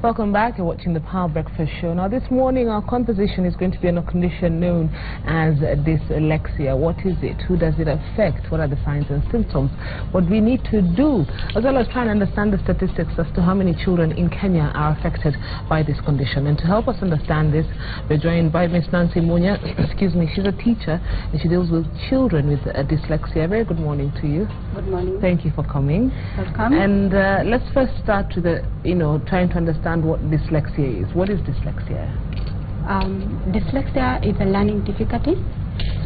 Welcome back. You're watching the Power Breakfast Show. Now, this morning our conversation is going to be on a condition known as dyslexia. What is it? Who does it affect? What are the signs and symptoms? What we need to do, as well as trying to understand the statistics as to how many children in Kenya are affected by this condition. And to help us understand this, we're joined by Miss Nancy Munya. Excuse me. She's a teacher and she deals with children with dyslexia. Very good morning to you. Good morning. Thank you for coming. Welcome. And let's first start with trying to understand what dyslexia is. What is dyslexia? Dyslexia is a learning difficulty,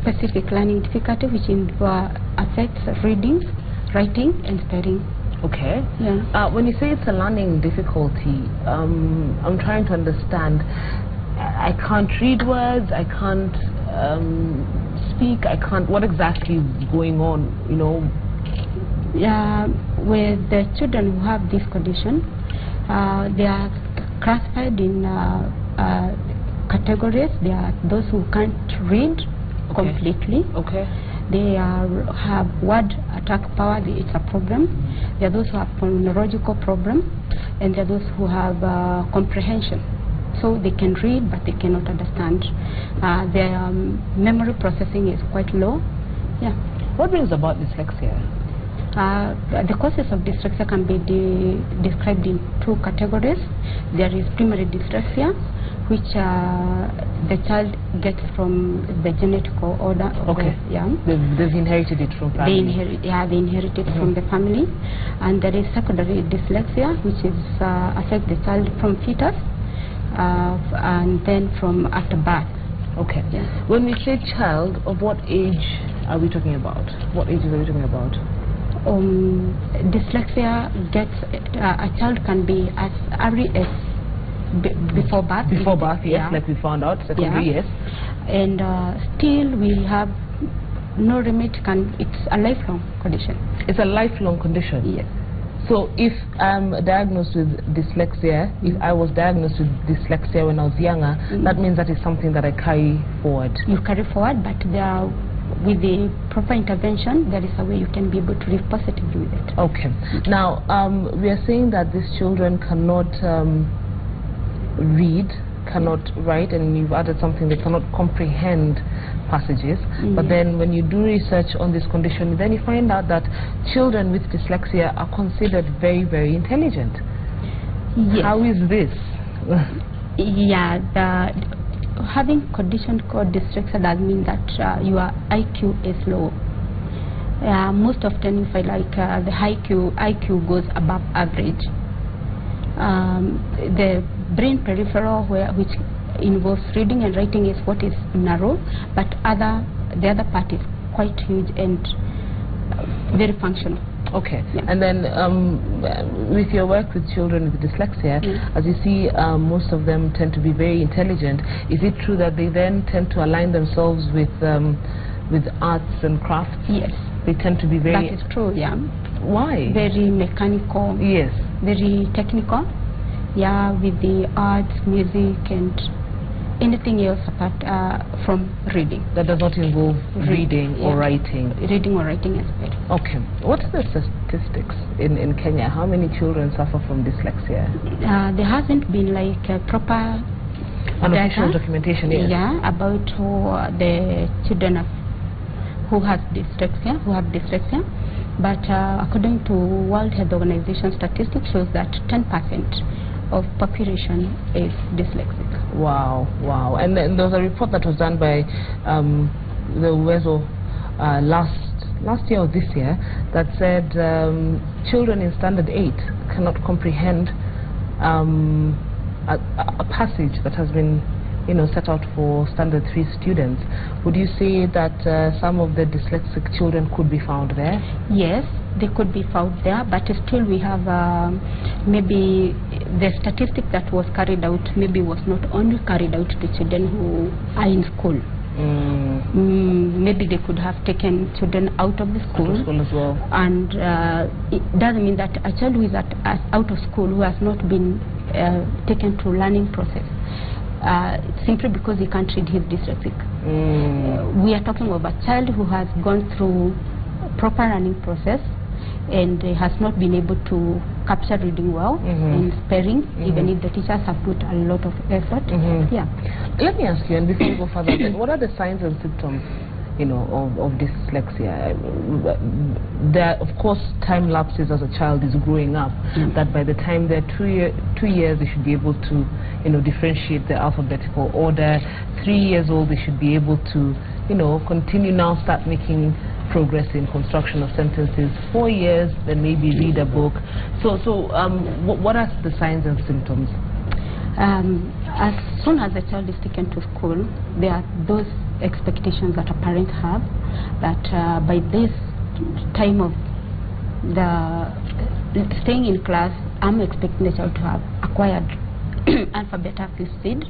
specific learning difficulty, which affects reading, writing, and spelling. Okay. Yeah. When you say it's a learning difficulty, I'm trying to understand. I can't read words. I can't speak. I can't. What exactly is going on? With the children who have this condition, they are classified in categories. There are those who can't read completely. Okay. They have word attack power. It's a problem. There are those who have phonological problem, and there are those who have comprehension. So they can read, but they cannot understand. Their memory processing is quite low. Yeah. What brings about dyslexia? The causes of dyslexia can be described in two categories. There is primary dyslexia, which the child gets from the genetic order. They've inherited it from family. They inherit it from the family. And there is secondary dyslexia, which is affects the child from fetus and then from after birth. Okay. Yeah. When we say child, of what age are we talking about? What ages are we talking about? Dyslexia gets a child can be as early as before birth. Before birth, yes, yeah. Like we found out, secondary, yes. And still we have no remit. It's a lifelong condition. It's a lifelong condition. Yes. So if I'm diagnosed with dyslexia, if I was diagnosed with dyslexia when I was younger, that means that is something that I carry forward. You carry forward, but with the proper intervention, there is a way you can be able to live positively with it. Okay. Now, we are saying that these children cannot read, cannot write, and you've added something, they cannot comprehend passages. But then when you do research on this condition, then you find out that children with dyslexia are considered very, very intelligent. Yes. How is this? Having condition called dyslexia does mean that your IQ is low. Most often, if the IQ goes above average. The brain peripheral, which involves reading and writing, is what is narrow, but the other part is quite huge and very functional. Okay. Yeah. And then with your work with children with dyslexia, as you see, most of them tend to be very intelligent. Is it true that they then tend to align themselves with arts and crafts? Yes. They tend to be very... That is true, yeah. Why? Very mechanical. Yes. Very technical. Yeah, with the arts, music, and anything else apart from reading. That does not involve reading or writing? Reading or writing as well. Okay. What are the statistics in Kenya? How many children suffer from dyslexia? There hasn't been like a proper unofficial documentation, yes. Yeah, about the children who have dyslexia. But according to World Health Organization statistics shows that 10% of population is dyslexic. Wow, wow. And then there was a report that was done by the WESO last year or this year that said children in standard 8 cannot comprehend a passage that has been set out for standard 3 students. Would you say that some of the dyslexic children could be found there? Yes, they could be found there, but still we have maybe the statistic that was carried out maybe was not only carried out to children who are in school. Maybe they could have taken children out of the school, as well. And it doesn't mean that a child who is out of school who has not been taken through learning process simply because he can't read, he's dyslexic. We are talking of a child who has gone through proper learning process and has not been able to capture reading well and spelling, even if the teachers have put a lot of effort. Yeah. Let me ask you, and before we go further, what are the signs and symptoms, you know, of dyslexia? There are, of course, time lapses as a child is growing up, that by the time they're 2 years, they should be able to, you know, differentiate the alphabetical order. 3 years old, they should be able to, you know, continue now, start making progress in construction of sentences. 4 years, then maybe read a book. So what are the signs and symptoms? As soon as the child is taken to school, there are those expectations that a parent have, that by this time of the staying in class, I'm expecting the child to have acquired alphabetical speed,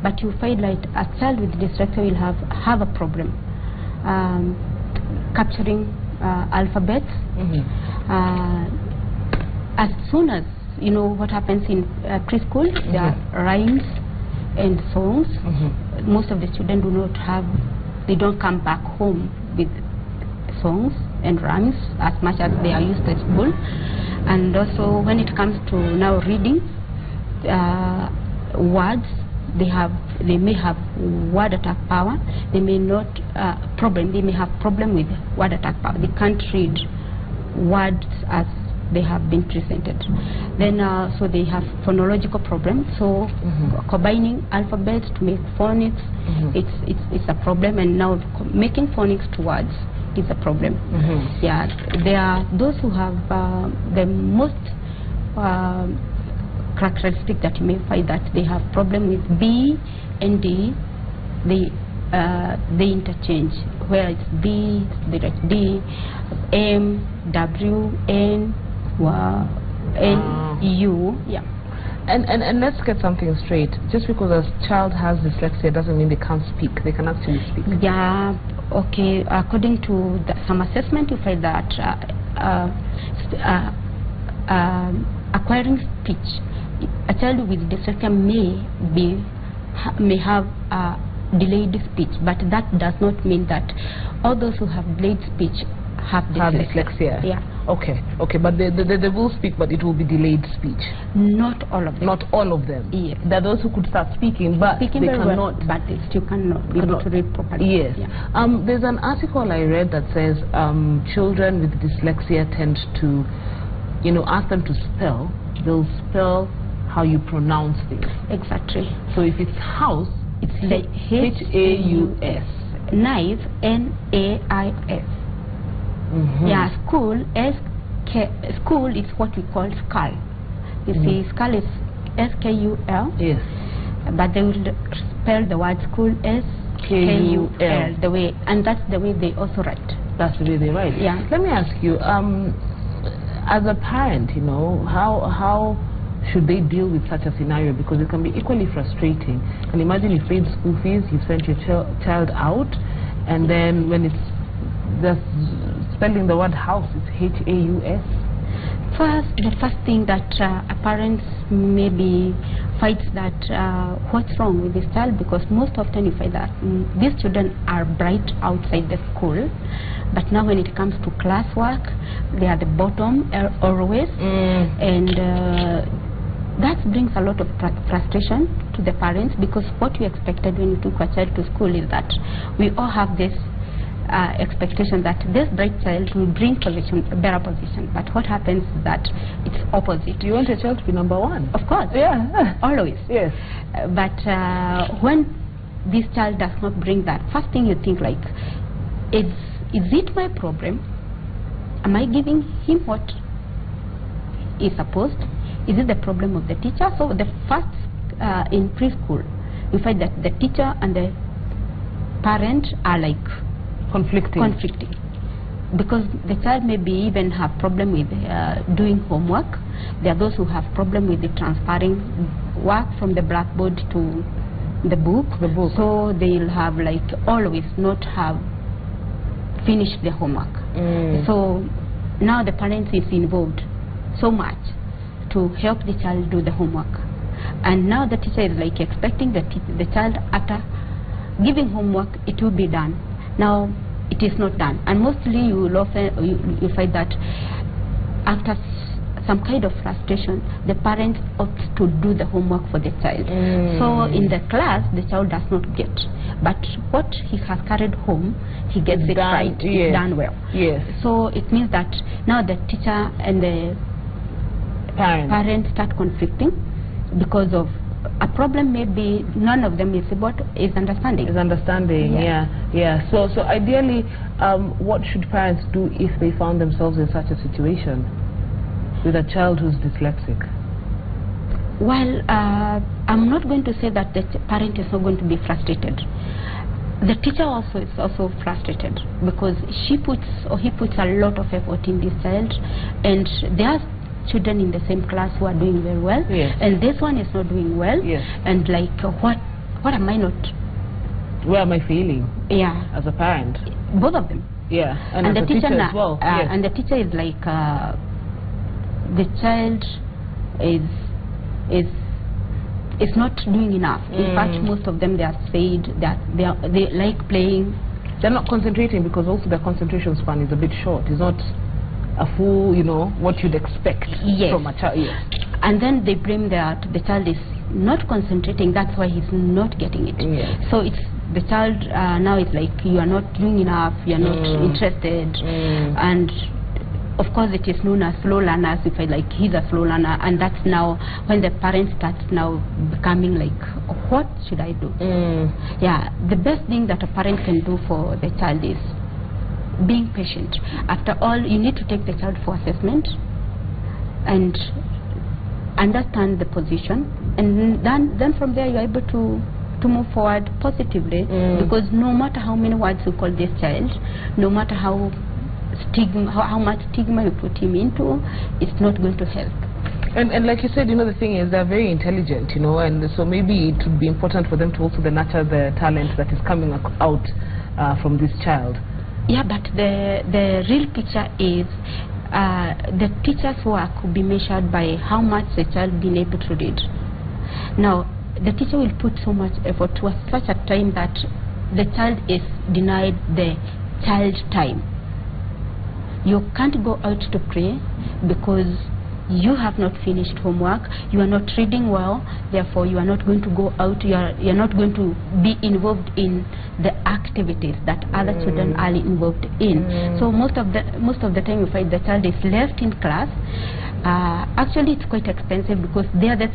but you find like a child with dyslexia will have a problem capturing alphabets. As soon as, you know, what happens in preschool, there are rhymes and songs. Most of the children do not have, they don't come back home with songs and rhymes as much as they are used at school. And also when it comes to now reading words, they may have word attack power. They may not they may have problem with word attack power. They can't read words as they have been presented. Then so they have phonological problems. So combining alphabets to make phonics, it's a problem. And now making phonics to words is a problem. Yeah, there are those who have the most characteristic that you may find that they have problem with B and D. They interchange, where it's B, they write D, M, W, N, N, U. Yeah. And let's get something straight. Just because a child has dyslexia doesn't mean they can't speak. They can actually speak. Yeah. Okay. According to some assessment, you find that acquiring speech, a child with dyslexia may have delayed speech, but that does not mean that all those who have delayed speech have dyslexia. Yeah. Okay, but they will speak, but it will be delayed speech. Not all of them. Not all of them. Yes. There are those who could start speaking, but they cannot. Well, but they still cannot be able to read properly. Yes. Yeah. There's an article I read that says children with dyslexia tend to, you know, ask them to spell. They'll spell how you pronounce things. Exactly. So if it's house, it's like H-A-U-S. Knife, N-A-I-S. Yeah, school, school is what we call skull. You see, skull is S-K-U-L. Yes. But they will spell the word school S-K-U-L, the way, and that's the way they also write. That's the way they write. Yeah. Let me ask you, as a parent, you know, how should they deal with such a scenario? Because it can be equally frustrating. And imagine you've paid school fees, you've sent your child out, and then when it's just spelling the word house, it's H-A-U-S. First, the first thing that a parent maybe finds that what's wrong with this child, because most often you find that these children are bright outside the school, but now when it comes to classwork, they are the bottom always, and that brings a lot of frustration to the parents, because what we expected when we took a child to school is that we all have this expectation that this bright child will bring better position. But what happens is that it's opposite. You want your child to be number one? Of course. Yeah. Always. Yes. But when this child does not bring that, first thing you think like, is it my problem? Am I giving him what is supposed? Is it the problem of the teacher? So the first, in preschool, you find that the teacher and the parent are like conflicting, because the child maybe even have problem with doing homework. There are those who have problem with the transferring work from the blackboard to the book. So they'll have like always not have finished the homework. So now the parents is involved so much to help the child do the homework, and now the teacher is like expecting the child, after giving homework, it will be done. Now it is not done, and mostly you will often you find that after some kind of frustration, the parent opts to do the homework for the child. So in the class, the child does not get. But what he has carried home, he gets it right. It's done well. Yes. So it means that now the teacher and the parents start conflicting because of a problem. Maybe none of them is understanding. Yeah. So ideally, what should parents do if they found themselves in such a situation with a child who's dyslexic? Well, I'm not going to say that the parent is not going to be frustrated. The teacher also is also frustrated because he puts a lot of effort in this child, and there are children in the same class who are doing very well, and this one is not doing well, and like what am I not? Where am I failing? Yeah, as a parent. Both of them. Yeah, and the teacher as well. And the teacher is like the child is not doing enough. In fact, most of them, they are said that they like playing. They're not concentrating because also their concentration span is a bit short. It's not a full, what you'd expect from a child. Yes. And then they blame that the child is not concentrating. That's why he's not getting it. Yes. So it's the child now is like, you are not doing enough. You are not interested, and of course it is known as slow learners. If I like, he's a slow learner, and that's now when the parent starts now becoming like, what should I do? Yeah, the best thing that a parent can do for the child is being patient. After all, you need to take the child for assessment and understand the position, and then from there you are able to move forward positively, because no matter how many words you call this child, no matter how much stigma you put him into, it's not going to help. And like you said, the thing is, they're very intelligent, and so maybe it would be important for them to also nurture the talent that is coming out from this child. Yeah, but the real picture is the teacher's work could be measured by how much the child been able to read. Now, the teacher will put so much effort to such a time that the child is denied the child time. You can't go out to play because you have not finished homework, you are not reading well, therefore you are not going to go out, you are not going to be involved in the activities that other children are involved in. So most of the time you find the child is left in class. Actually it's quite expensive because they are the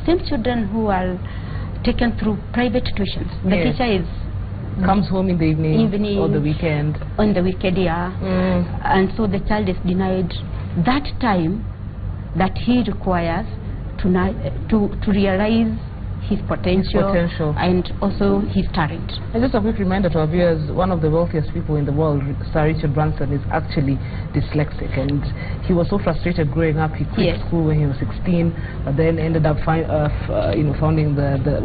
same children who are taken through private tuitions. The teacher comes home in the evening or the weekend. On the weekend, and so the child is denied that time that he requires to realize his potential and also his talent. And just a quick reminder to our viewers, one of the wealthiest people in the world, Sir Richard Branson, is actually dyslexic, and he was so frustrated growing up. He quit school when he was 16, but then ended up founding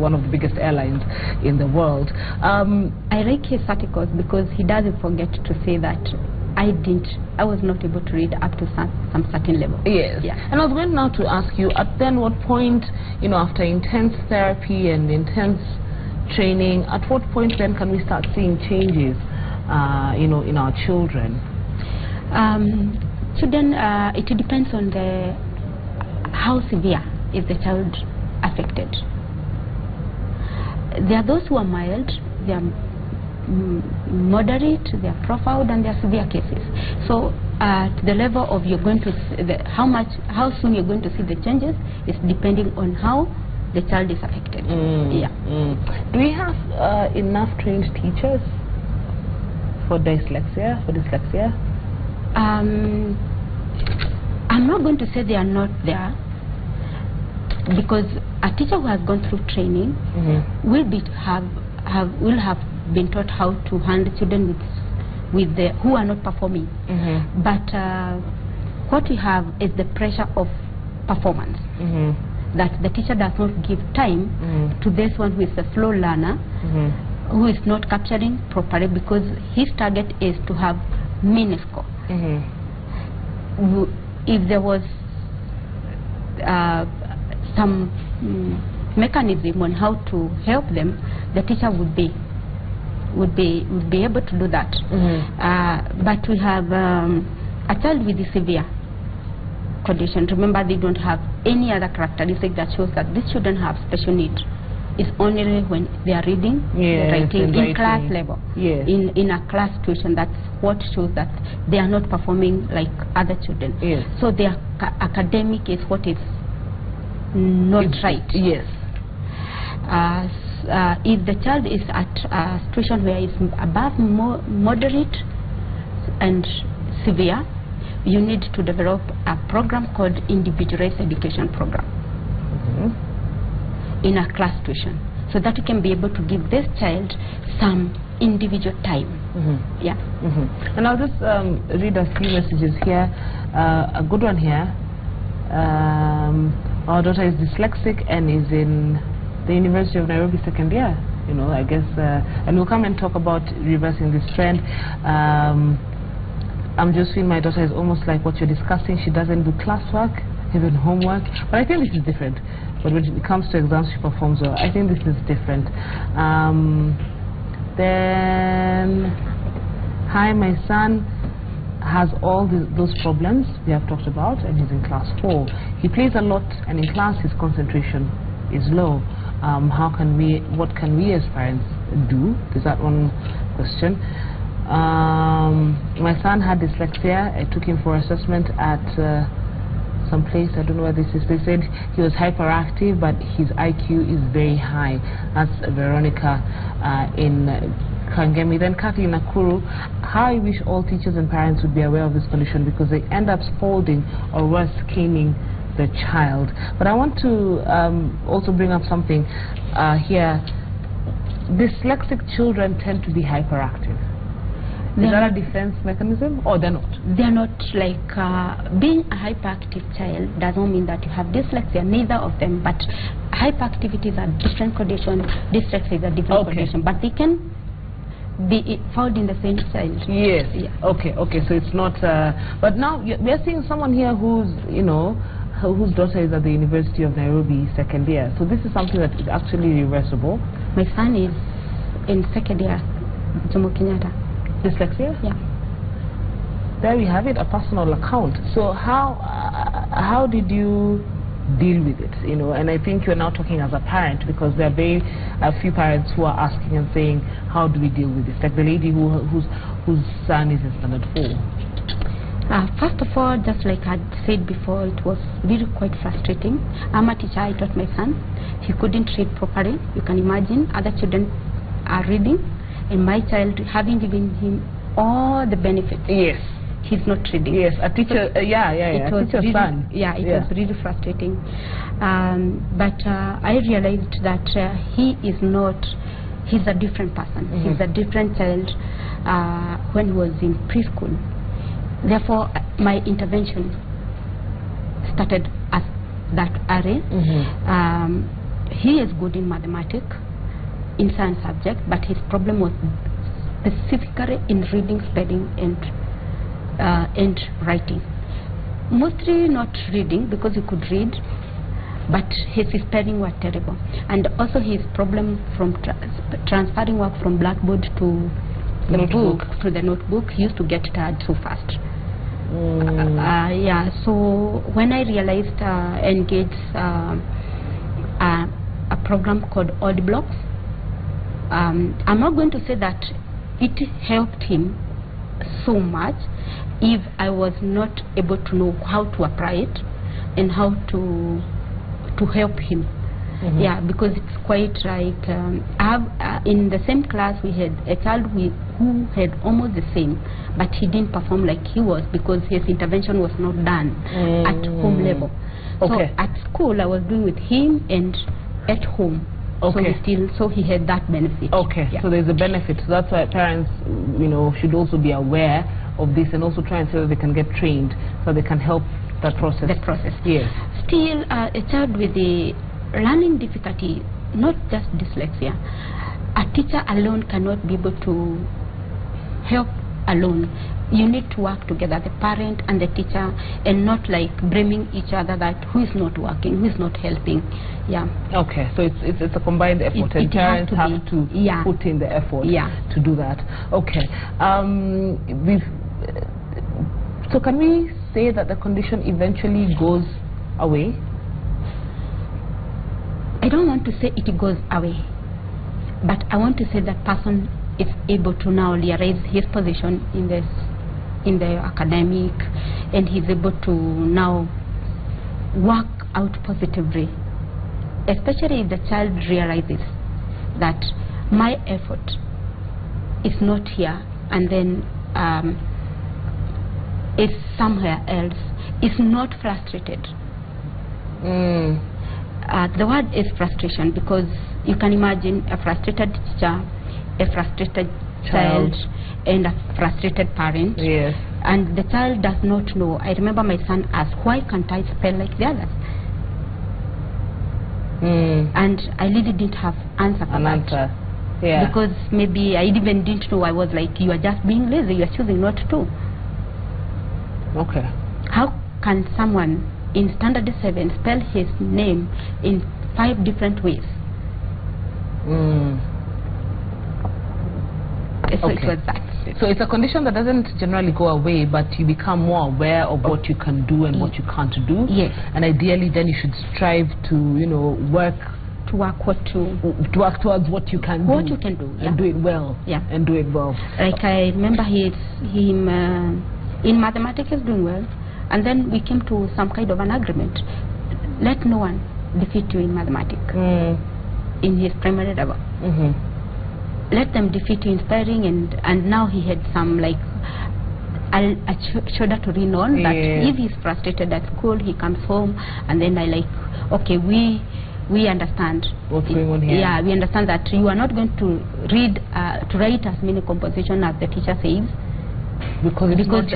one of the biggest airlines in the world. I like his articles because he doesn't forget to say that I was not able to read up to some certain level. Yes. Yeah. And I was going now to ask you, at then what point, after intense therapy and intense training, at what point then can we start seeing changes, in our children? Children, it depends on how severe is the child affected. There are those who are mild, they are moderate, they are profound, and they are severe cases. So at the level of you're going to how soon you're going to see the changes is depending on how the child is affected. Do we have enough trained teachers for dyslexia? I'm not going to say they are not there, because a teacher who has gone through training will have been taught how to handle children who are not performing. But what we have is the pressure of performance, that the teacher does not give time to this one who is a slow learner, who is not capturing properly, because his target is to have mean score. If there was some mechanism on how to help them, the teacher would be able to do that. But we have a child with severe condition. Remember, they don't have any other characteristic that shows that these children have special needs. It's only when they are reading, writing in class level. Yes. In a class situation, that's what shows that they are not performing like other children. Yes. So their academic is what is not right. Yes. If the child is at a situation where it's above moderate and severe, you need to develop a program called individualized education program in a class tuition, so that you can be able to give this child some individual time. Yeah. And I'll just read a few messages here. A good one here. Our daughter is dyslexic and is in the University of Nairobi second year. You know, I guess, and we'll come and talk about reversing this trend. I'm just feeling my daughter is almost like what you're discussing. She doesn't do classwork, even homework. But I think this is different. But when it comes to exams, she performs well. I think this is different. Then, hi, my son has all those problems we have talked about, and he's in class 4. He plays a lot, and in class his concentration is low. What can we as parents do? Is that one question? My son had dyslexia. I took him for assessment at some place, I don't know where this is. They said he was hyperactive, but his IQ is very high. That's Veronica in Kangemi. Then Kathy in Nakuru. How I wish all teachers and parents would be aware of this condition, because they end up scolding or worse, caning the child. But I want to also bring up something here. Dyslexic children tend to be hyperactive. Is that a defense mechanism, or they're not? They're not. Like being a hyperactive child doesn't mean that you have dyslexia, neither of them, but hyperactivity is a different condition, dyslexia is a different condition, but they can be found in the same child. Yes. Yeah. Okay, so it's not, but now we are seeing someone here who's, you know, whose daughter is at the University of Nairobi second year, so this is something that is actually reversible. My son is in second year, Jomo Kenyatta. Dyslexia? Yeah. There we have it, a personal account. So how did you deal with it? You know, and I think you're now talking as a parent, because there are a few parents who are asking and saying, how do we deal with this? Like the lady whose son is in standard 4. First of all, just like I said before, it was really quite frustrating. I'm a teacher, I taught my son. He couldn't read properly. You can imagine, other children are reading, and my child, having given him all the benefits, yes, he's not reading. Yes, a teacher, it was really, son. Yeah, it was really frustrating. But I realized that he is not, he's a different person. He's a different child when he was in preschool. Therefore, my intervention started at that area. He is good in mathematics, in science subject, but his problem was specifically in reading, spelling, and writing. Mostly not reading, because he could read, but his spelling was terrible. And also his problem from transferring work from blackboard to the notebook, he used to get tired so fast. Yeah, so when I realized engaged a program called Odd Blocks, I'm not going to say that it helped him so much if I was not able to know how to apply it and how to help him. Yeah, because it's quite like in the same class we had a child who had almost the same, but he didn't perform like he was because his intervention was not done at home level. So at school I was doing with him and at home. So he had that benefit. Yeah. So there's a benefit. So that's why parents, you know, should also be aware of this and also try and see that they can get trained so they can help that process. Yes. Still, a child with the learning difficulty, not just dyslexia, a teacher alone cannot be able to help alone. You need to work together, the parent and the teacher, and not like blaming each other that who is not working, who is not helping. Yeah. Okay, so it's a combined effort, and parents have to put in the effort to do that. Okay. So can we say that the condition eventually goes away? I don't want to say it goes away, but I want to say that person is able to now realize his position in the academic, and he's able to now work out positively, especially if the child realizes that my effort is not here and then is somewhere else, is not frustrated. The word is frustration, because you can imagine a frustrated teacher, a frustrated child, and a frustrated parent. Yes. And the child does not know. I remember my son asked, why can't I spell like the others? And I really didn't have answer for that. Yeah. Because maybe I even didn't know. I was like, you are just being lazy, you are choosing not to. Okay. How can someone in standard 7 spell his name in 5 different ways? So Okay. it was that. So it's a condition that doesn't generally go away, but you become more aware of what you can do and what you can't do. Yes. And ideally, then you should strive to, work towards what you can do. What you can do, yeah. And do it well. Yeah. And do it well. Like I remember him in mathematics is doing well, and then we came to some kind of an agreement. Let no one defeat you in mathematics in his primary level. Let them defeat you in spelling, and now he had some like a shoulder to lean on, that if he's frustrated at school, he comes home, and then I like, okay, we understand what's going on here. Yeah, we understand that you are not going to write as many compositions as the teacher says, because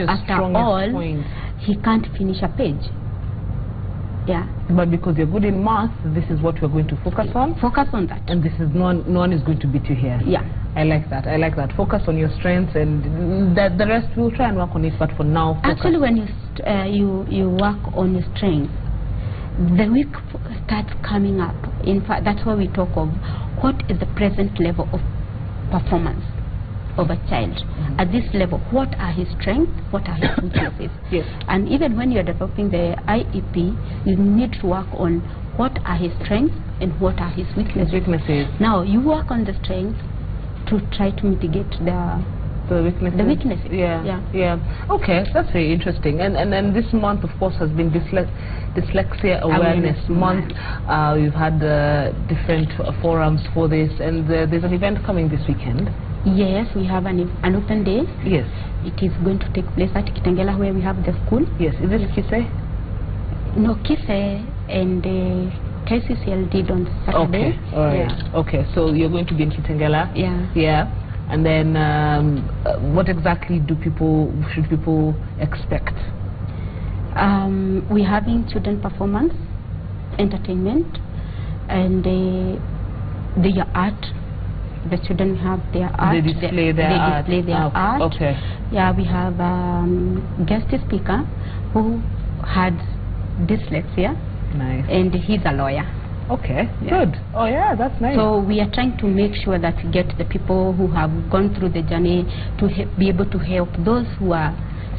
after all point. He can't finish a page. Yeah. But because you're good in math, this is what we're going to focus on. Focus on that. And this is no one is going to beat you here. Yeah. I like that. I like that. Focus on your strengths, and the rest we'll try and work on it. But for now, focus. Actually, when you work on your strengths, the weak starts coming up. In fact, that's why we talk of what is the present level of performance of a child. At this level, what are his strengths, what are his weaknesses? Yes. And even when you're developing the IEP, you need to work on what are his strengths and what are his weaknesses. Now, you work on the strengths to try to mitigate the weaknesses. Yeah. Okay, that's very interesting. And then this month, of course, has been Dyslexia Awareness Month. We've had different forums for this, and there's an event coming this weekend. Yes, we have an open day. Yes. It is going to take place at Kitengela, where we have the school. Yes. Is this Kise? No, Kise and KCCL did on Saturday. Okay. All right. Yeah. Okay. So you're going to be in Kitengela. Yeah. Yeah. And then, what exactly should people expect? We're having children performance, entertainment, and their art. The children have their art. They display their art. Okay. Yeah, we have guest speaker who had dyslexia. Nice. And he's a lawyer. Okay, good. Oh yeah, that's nice. So we are trying to make sure that we get the people who have gone through the journey to be able to help those who are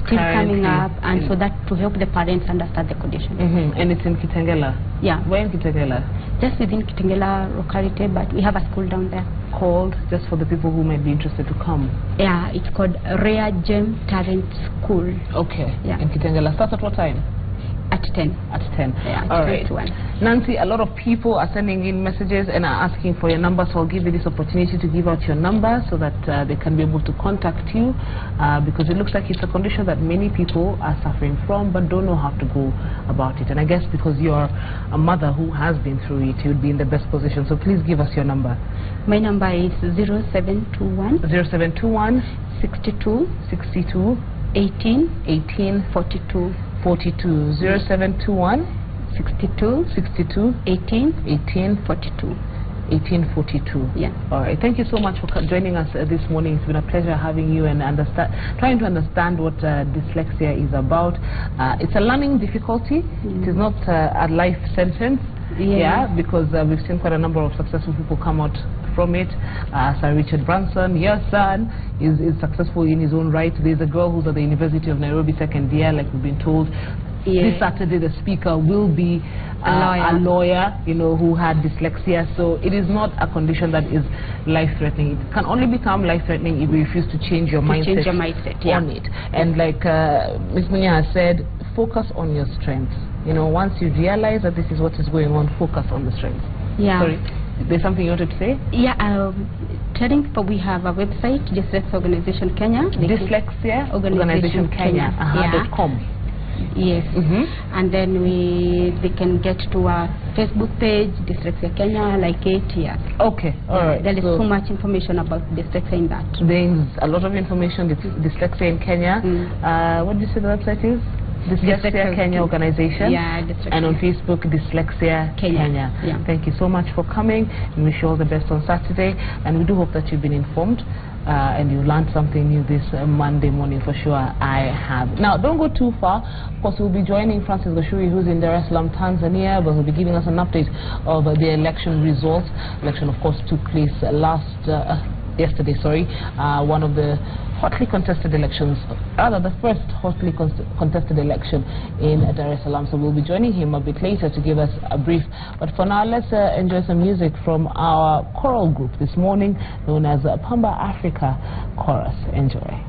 still coming up, and so that to help the parents understand the condition. And it's in Kitengela? Yeah. Where in Kitengela? Just within Kitengela locality, but we have a school down there. Called, just for the people who might be interested to come? Yeah, it's called Rare Gem Talent School. Okay. Yeah. In Kitengela. Starts at what time? At 10. At 10. Yeah, all right. 1. Nancy, a lot of people are sending in messages and are asking for your number, so I'll give you this opportunity to give out your number so that they can be able to contact you, because it looks like it's a condition that many people are suffering from but don't know how to go about it. And I guess because you're a mother who has been through it, you'd be in the best position. So please give us your number. My number is 0721 62 18 42 0721 62 18 42. Yeah. All right. Thank you so much for joining us this morning. It's been a pleasure having you and trying to understand what dyslexia is about. It's a learning difficulty. It is not a life sentence. Yeah, because we've seen quite a number of successful people come out from it. Sir Richard Branson, your son, is successful in his own right. There's a girl who's at the University of Nairobi second year, like we've been told. This Saturday, the speaker will be a lawyer, you know, who had dyslexia. So it is not a condition that is life-threatening. It can only become life-threatening if you refuse to change your mindset on it. And like Ms. Munya has said, focus on your strengths. You know, once you realize that this is what is going on, focus on the strengths. Sorry, there's something you wanted to say? Telling people we have a website, Dyslexia Organization Kenya. Dyslexia Organization Kenya. .com. Yes, and then they can get to our Facebook page, Dyslexia Kenya, like it. Okay, all right. There is so much information about dyslexia in that. There's a lot of information. Dyslexia in Kenya. What did you say the website is? Dyslexia Kenya Organization. And on Facebook, Dyslexia Kenya. Thank you so much for coming, and wish you all the best on Saturday. And we do hope that you've been informed and you learned something new this Monday morning. For sure I have. Now, don't go too far. Of course, we'll be joining Francis Gashuri, who's in Dar es Salaam, Tanzania, but he'll be giving us an update of the election results. Election, of course, took place yesterday, one of the hotly contested elections, rather the first hotly contested election in Dar es Salaam. So we'll be joining him a bit later to give us a brief. But for now, let's enjoy some music from our choral group this morning, known as Pamba Africa Chorus. Enjoy.